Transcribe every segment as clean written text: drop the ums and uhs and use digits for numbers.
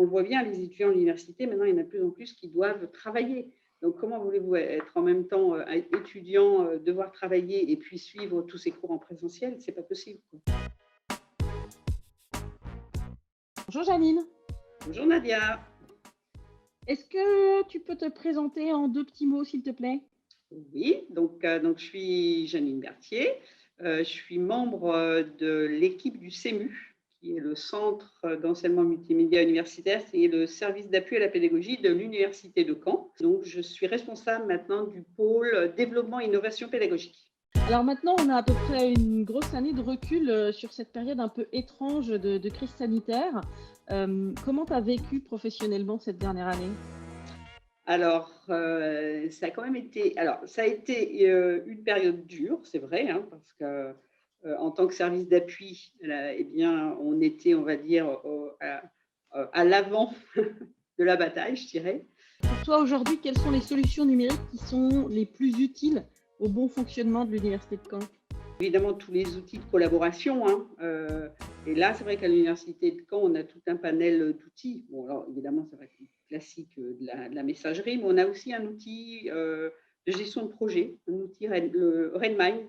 on le voit bien, les étudiants à l'université, maintenant, il y en a de plus en plus qui doivent travailler. Donc, comment voulez-vous être en même temps étudiant, devoir travailler et puis suivre tous ces cours en présentiel? C'est pas possible, quoi. Bonjour Janine, Bonjour Nadia. est-ce que tu peux te présenter en deux petits mots s'il te plaît? Oui, donc je suis Janine Berthier. Je suis membre de l'équipe du CEMU, qui est le Centre d'enseignement multimédia universitaire, qui est le service d'appui à la pédagogie de l'Université de Caen. Donc, je suis responsable maintenant du pôle développement et innovation pédagogique. Alors maintenant, on a à peu près une grosse année de recul sur cette période un peu étrange de crise sanitaire. Comment tu as vécu professionnellement cette dernière année? Alors, ça a quand même été, alors ça a été une période dure, c'est vrai, hein, parce que en tant que service d'appui, eh bien, on était, on va dire, à l'avant de la bataille, je dirais. Pour toi aujourd'hui, quelles sont les solutions numériques qui sont les plus utiles au bon fonctionnement de l'Université de Caen? Évidemment, tous les outils de collaboration, hein, et là, c'est vrai qu'à l'université de Caen, on a tout un panel d'outils. Bon, alors évidemment, c'est vrai que c'est classique de la messagerie, mais on a aussi un outil de gestion de projet, un outil le Redmine.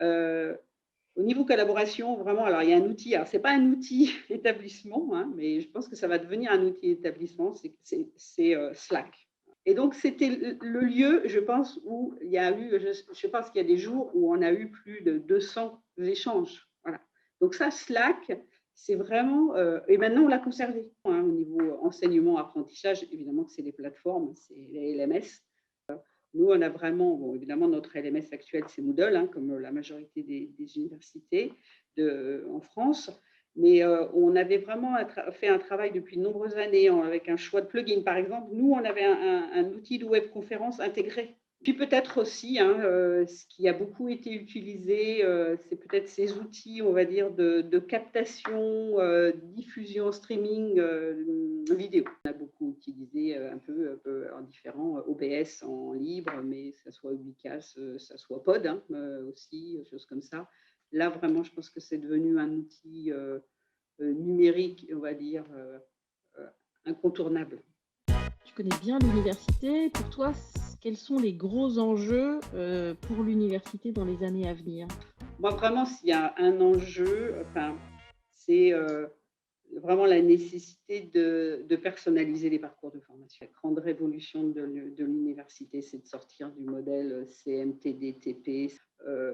Euh, Au niveau collaboration, vraiment, alors il y a un outil, alors c'est pas un outil établissement, hein, mais je pense que ça va devenir un outil établissement, c'est Slack. Et donc, c'était le lieu, je pense, où il y a eu, je pense qu'il y a des jours où on a eu plus de 200 échanges. Voilà. Donc ça, Slack, c'est vraiment, et maintenant on l'a conservé, hein, au niveau enseignement, apprentissage, évidemment que c'est les plateformes, c'est les LMS. Nous, on a vraiment, bon, évidemment, notre LMS actuel, c'est Moodle, hein, comme la majorité des universités en France. Mais on avait vraiment fait un travail depuis de nombreuses années avec un choix de plugin. Par exemple, nous, on avait un outil de webconférence intégré. Puis peut-être aussi, hein, ce qui a beaucoup été utilisé, c'est peut-être ces outils, on va dire, de captation, diffusion, streaming vidéo. On a beaucoup utilisé un peu en différents OBS en libre, mais que ce soit Ubicast, ça soit Pod, hein, aussi, choses comme ça. Là, vraiment, je pense que c'est devenu un outil numérique, on va dire, incontournable. Tu connais bien l'université. Pour toi, quels sont les gros enjeux pour l'université dans les années à venir? Moi, vraiment, s'il y a un enjeu, enfin, c'est vraiment la nécessité de personnaliser les parcours de formation. La grande révolution de l'université, c'est de sortir du modèle CMTD-TP.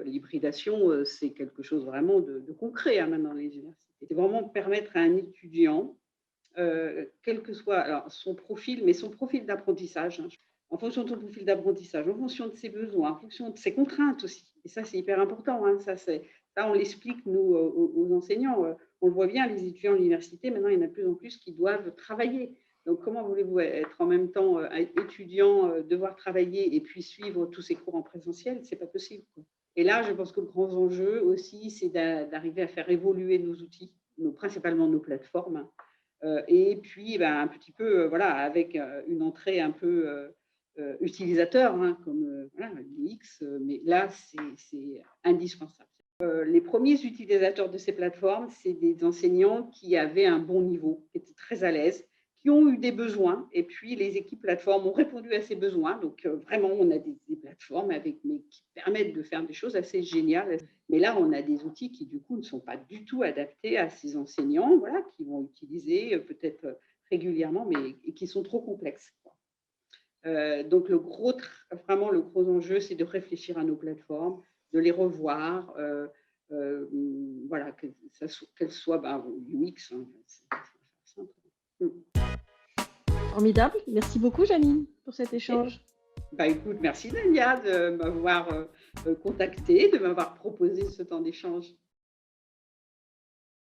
L'hybridation, c'est quelque chose vraiment de concret, hein, maintenant dans les universités. C'est vraiment permettre à un étudiant, quel que soit alors, son profil, mais son profil d'apprentissage, hein, en fonction de son profil d'apprentissage, en fonction de ses besoins, en fonction de ses contraintes aussi. Et ça, c'est hyper important, hein, ça, on l'explique, nous, aux enseignants. On le voit bien, les étudiants à l'université, maintenant, il y en a de plus en plus qui doivent travailler. Donc, comment voulez-vous être en même temps étudiant, devoir travailler et puis suivre tous ces cours en présentiel? C'est pas possible, quoi. Et là, je pense que le grand enjeu aussi, c'est d'arriver à faire évoluer nos outils, principalement nos plateformes, hein. Et puis, ben, un petit peu, voilà, avec une entrée un peu utilisateur, hein, comme voilà, l'UX, mais là, c'est indispensable. Les premiers utilisateurs de ces plateformes, c'est des enseignants qui avaient un bon niveau, qui étaient très à l'aise, qui ont eu des besoins, et puis les équipes plateformes ont répondu à ces besoins. Donc, vraiment, on a des plateformes mais qui permettent de faire des choses assez géniales. Mais là, on a des outils qui, du coup, ne sont pas du tout adaptés à ces enseignants, voilà, qui vont utiliser peut-être régulièrement, mais et qui sont trop complexes, quoi. Donc, vraiment, le gros enjeu, c'est de réfléchir à nos plateformes, de les revoir, voilà, qu'elles soient UX, hein, c'est simple. Formidable. Merci beaucoup, Janine, pour cet échange. Bah, écoute, merci Nadia de m'avoir contacté, de m'avoir proposé ce temps d'échange.